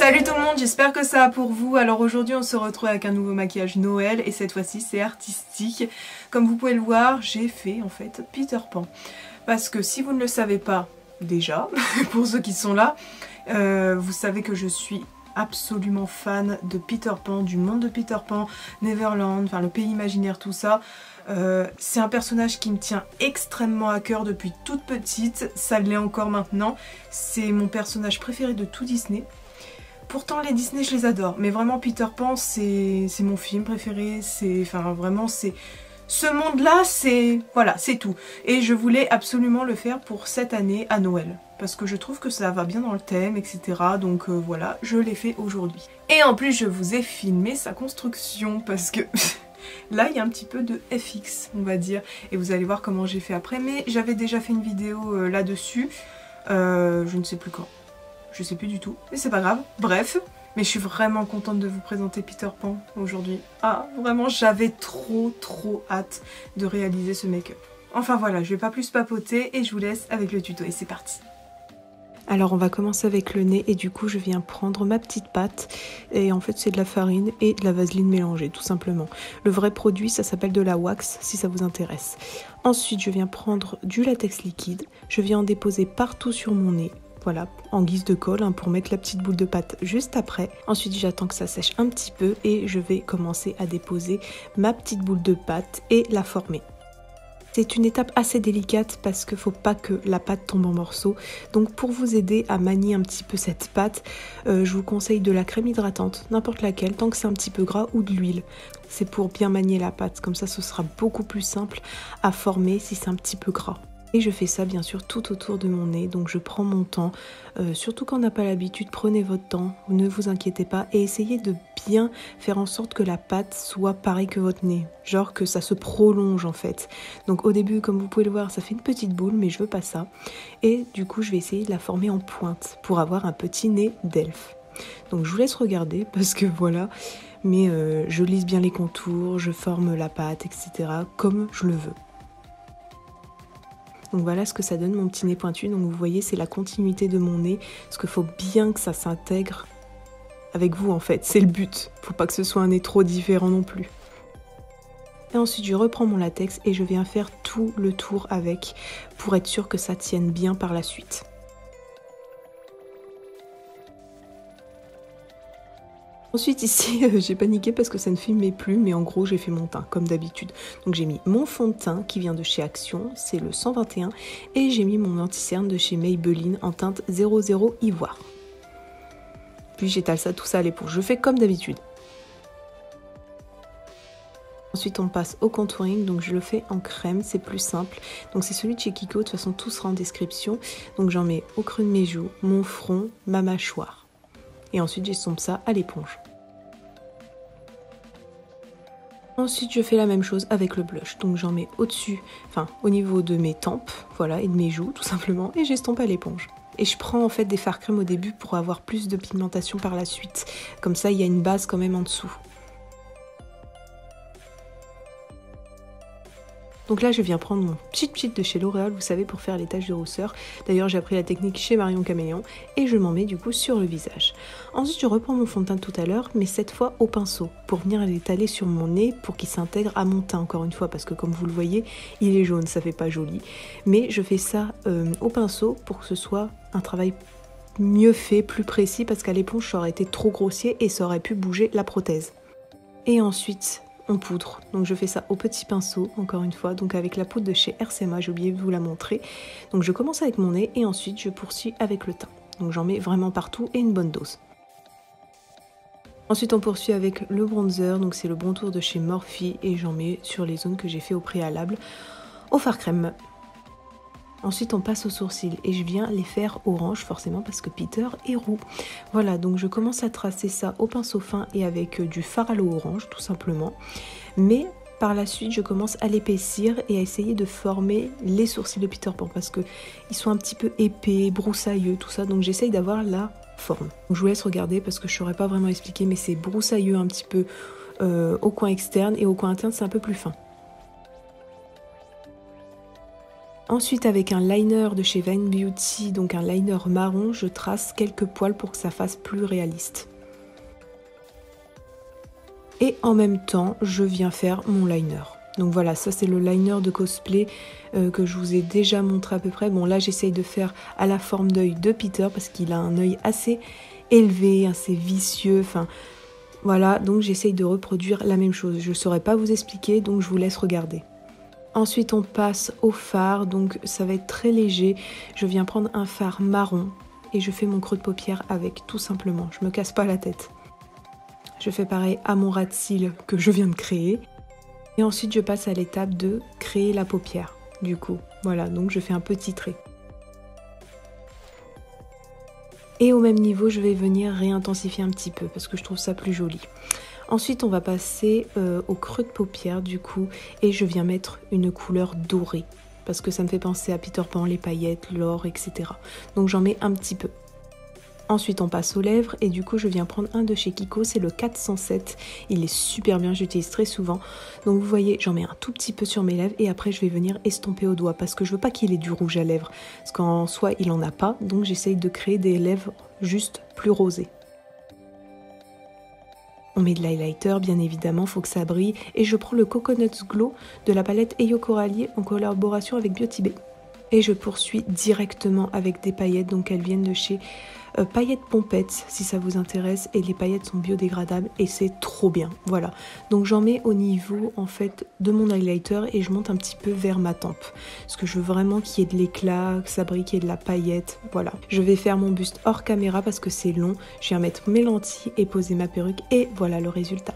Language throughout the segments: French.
Salut tout le monde, j'espère que ça va pour vous. Alors aujourd'hui on se retrouve avec un nouveau maquillage Noël et cette fois-ci c'est artistique. Comme vous pouvez le voir, j'ai fait en fait Peter Pan. Parce que si vous ne le savez pas déjà, pour ceux qui sont là, vous savez que je suis absolument fan de Peter Pan, du monde de Peter Pan, Neverland, enfin le pays imaginaire, tout ça. C'est un personnage qui me tient extrêmement à cœur depuis toute petite, ça l'est encore maintenant. C'est mon personnage préféré de tout Disney. Pourtant les Disney je les adore, mais vraiment Peter Pan c'est mon film préféré, enfin vraiment c'est... Ce monde-là, voilà, c'est tout. Et je voulais absolument le faire pour cette année à Noël. Parce que je trouve que ça va bien dans le thème, etc. Donc voilà, je l'ai fait aujourd'hui. Et en plus, je vous ai filmé sa construction parce que... Là, il y a un petit peu de FX, on va dire. Et vous allez voir comment j'ai fait après. Mais j'avais déjà fait une vidéo là-dessus. Je ne sais plus quand. Je sais plus du tout. Mais c'est pas grave. Bref. Mais je suis vraiment contente de vous présenter Peter Pan aujourd'hui. Ah, vraiment, j'avais trop hâte de réaliser ce make-up. Enfin voilà, je vais pas plus papoter et je vous laisse avec le tuto et c'est parti. Alors on va commencer avec le nez et du coup je viens prendre ma petite pâte et en fait c'est de la farine et de la vaseline mélangée tout simplement. Le vrai produit ça s'appelle de la wax si ça vous intéresse. Ensuite je viens prendre du latex liquide, je viens en déposer partout sur mon nez. Voilà, en guise de colle hein, pour mettre la petite boule de pâte juste après. Ensuite j'attends que ça sèche un petit peu et je vais commencer à déposer ma petite boule de pâte et la former. C'est une étape assez délicate parce qu'il ne faut pas que la pâte tombe en morceaux. Donc pour vous aider à manier un petit peu cette pâte, je vous conseille de la crème hydratante, n'importe laquelle, tant que c'est un petit peu gras, ou de l'huile. C'est pour bien manier la pâte, comme ça ce sera beaucoup plus simple à former si c'est un petit peu gras. Et je fais ça bien sûr tout autour de mon nez, donc je prends mon temps, surtout quand on n'a pas l'habitude, prenez votre temps, ne vous inquiétez pas et essayez de bien faire en sorte que la pâte soit pareille que votre nez, genre que ça se prolonge en fait. Donc au début, comme vous pouvez le voir, ça fait une petite boule, mais je veux pas ça. Et du coup, je vais essayer de la former en pointe pour avoir un petit nez d'elfe. Donc je vous laisse regarder parce que voilà, mais je lisse bien les contours, je forme la pâte, etc. comme je le veux. Donc voilà ce que ça donne mon petit nez pointu, donc vous voyez c'est la continuité de mon nez, parce qu'il faut bien que ça s'intègre avec vous en fait, c'est le but, faut pas que ce soit un nez trop différent non plus. Et ensuite je reprends mon latex et je viens faire tout le tour avec, pour être sûr que ça tienne bien par la suite. Ensuite ici, j'ai paniqué parce que ça ne filmait plus, mais en gros j'ai fait mon teint comme d'habitude. Donc j'ai mis mon fond de teint qui vient de chez Action, c'est le 121, et j'ai mis mon anti-cerne de chez Maybelline en teinte 00 ivoire. Puis j'étale ça, tout ça à l'éponge, je fais comme d'habitude. Ensuite on passe au contouring, donc je le fais en crème, c'est plus simple. Donc c'est celui de chez Kiko, de toute façon tout sera en description. Donc j'en mets au creux de mes joues, mon front, ma mâchoire. Et ensuite j'estompe ça à l'éponge. Ensuite je fais la même chose avec le blush, donc j'en mets au-dessus, enfin au niveau de mes tempes, voilà, et de mes joues tout simplement, et j'estompe à l'éponge. Et je prends en fait des fards crème au début pour avoir plus de pigmentation par la suite, comme ça il y a une base quand même en dessous. Donc là je viens prendre mon cheat de chez L'Oréal, vous savez, pour faire les taches de rousseur. D'ailleurs j'ai appris la technique chez Marion Caméléon et je m'en mets du coup sur le visage. Ensuite je reprends mon fond de teint de tout à l'heure, mais cette fois au pinceau, pour venir l'étaler sur mon nez pour qu'il s'intègre à mon teint encore une fois, parce que comme vous le voyez, il est jaune, ça fait pas joli. Mais je fais ça au pinceau pour que ce soit un travail mieux fait, plus précis, parce qu'à l'éponge ça aurait été trop grossier et ça aurait pu bouger la prothèse. Et ensuite... on poudre, donc je fais ça au petit pinceau, encore une fois, donc avec la poudre de chez RCMA, j'ai oublié de vous la montrer. Donc je commence avec mon nez et ensuite je poursuis avec le teint. Donc j'en mets vraiment partout et une bonne dose. Ensuite on poursuit avec le bronzer, donc c'est le Bon Tour de chez Morphe et j'en mets sur les zones que j'ai fait au préalable au fard crème. Ensuite on passe aux sourcils et je viens les faire orange forcément parce que Peter est roux. Voilà, donc je commence à tracer ça au pinceau fin et avec du fard à l'eau orange tout simplement. Mais par la suite je commence à l'épaissir et à essayer de former les sourcils de Peter Pan parce que ils sont un petit peu épais, broussailleux, tout ça. Donc j'essaye d'avoir la forme. Donc je vous laisse regarder parce que je ne saurais pas vraiment expliquer, mais c'est broussailleux un petit peu au coin externe et au coin interne c'est un peu plus fin. Ensuite, avec un liner de chez Vine Beauty, donc un liner marron, je trace quelques poils pour que ça fasse plus réaliste. Et en même temps, je viens faire mon liner. Donc voilà, ça c'est le liner de cosplay que je vous ai déjà montré à peu près. Bon là, j'essaye de faire à la forme d'œil de Peter parce qu'il a un œil assez élevé, assez vicieux, enfin... Voilà, donc j'essaye de reproduire la même chose. Je ne saurais pas vous expliquer, donc je vous laisse regarder. Ensuite, on passe au fard, donc ça va être très léger. Je viens prendre un fard marron et je fais mon creux de paupière avec, tout simplement. Je me casse pas la tête. Je fais pareil à mon ras de cils que je viens de créer. Et ensuite, je passe à l'étape de créer la paupière, du coup. Voilà, donc je fais un petit trait. Et au même niveau, je vais venir réintensifier un petit peu parce que je trouve ça plus joli. Ensuite, on va passer au creux de paupière du coup et je viens mettre une couleur dorée parce que ça me fait penser à Peter Pan, les paillettes, l'or, etc. Donc j'en mets un petit peu. Ensuite, on passe aux lèvres et du coup, je viens prendre un de chez Kiko, c'est le 407. Il est super bien, j'utilise très souvent. Donc vous voyez, j'en mets un tout petit peu sur mes lèvres et après, je vais venir estomper au doigt parce que je veux pas qu'il ait du rouge à lèvres. Parce qu'en soi, il en a pas, donc j'essaye de créer des lèvres juste plus rosées. On met de l'highlighter, bien évidemment, faut que ça brille. Et je prends le Coconut Glow de la palette Eyo Coralier en collaboration avec Beauty Bay. Et je poursuis directement avec des paillettes, donc elles viennent de chez Paillettes Pompettes, si ça vous intéresse. Et les paillettes sont biodégradables et c'est trop bien, voilà. Donc j'en mets au niveau, en fait, de mon highlighter et je monte un petit peu vers ma tempe. Parce que je veux vraiment qu'il y ait de l'éclat, que ça brille, qu'il y ait de la paillette, voilà. Je vais faire mon buste hors caméra parce que c'est long. Je viens mettre mes lentilles et poser ma perruque et voilà le résultat.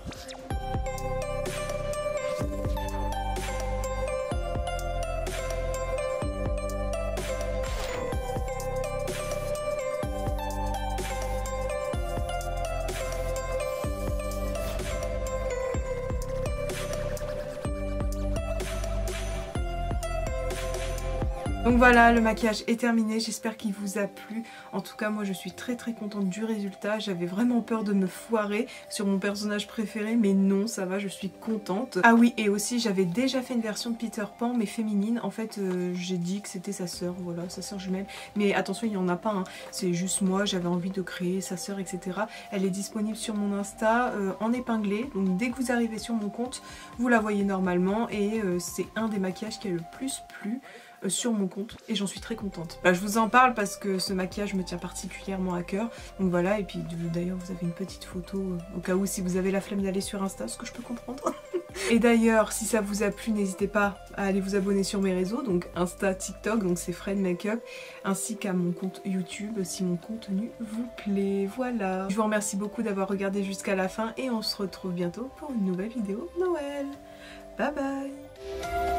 Donc voilà, le maquillage est terminé, j'espère qu'il vous a plu. En tout cas, moi je suis très contente du résultat. J'avais vraiment peur de me foirer sur mon personnage préféré, mais non, ça va, je suis contente. Ah oui, et aussi j'avais déjà fait une version de Peter Pan, mais féminine. En fait, j'ai dit que c'était sa sœur, voilà, sa sœur jumelle. Mais attention, il n'y en a pas, hein. C'est juste moi, j'avais envie de créer sa sœur, etc. Elle est disponible sur mon Insta en épinglé. Donc dès que vous arrivez sur mon compte, vous la voyez normalement. Et c'est un des maquillages qui a le plus plu sur mon compte et j'en suis très contente. Bah, je vous en parle parce que ce maquillage me tient particulièrement à cœur, donc voilà. Et puis d'ailleurs vous avez une petite photo au cas où si vous avez la flemme d'aller sur Insta, ce que je peux comprendre. Et d'ailleurs si ça vous a plu, n'hésitez pas à aller vous abonner sur mes réseaux, donc Insta, TikTok, donc c'est Fred Makeup, ainsi qu'à mon compte YouTube si mon contenu vous plaît. Voilà, je vous remercie beaucoup d'avoir regardé jusqu'à la fin et on se retrouve bientôt pour une nouvelle vidéo Noël. Bye bye.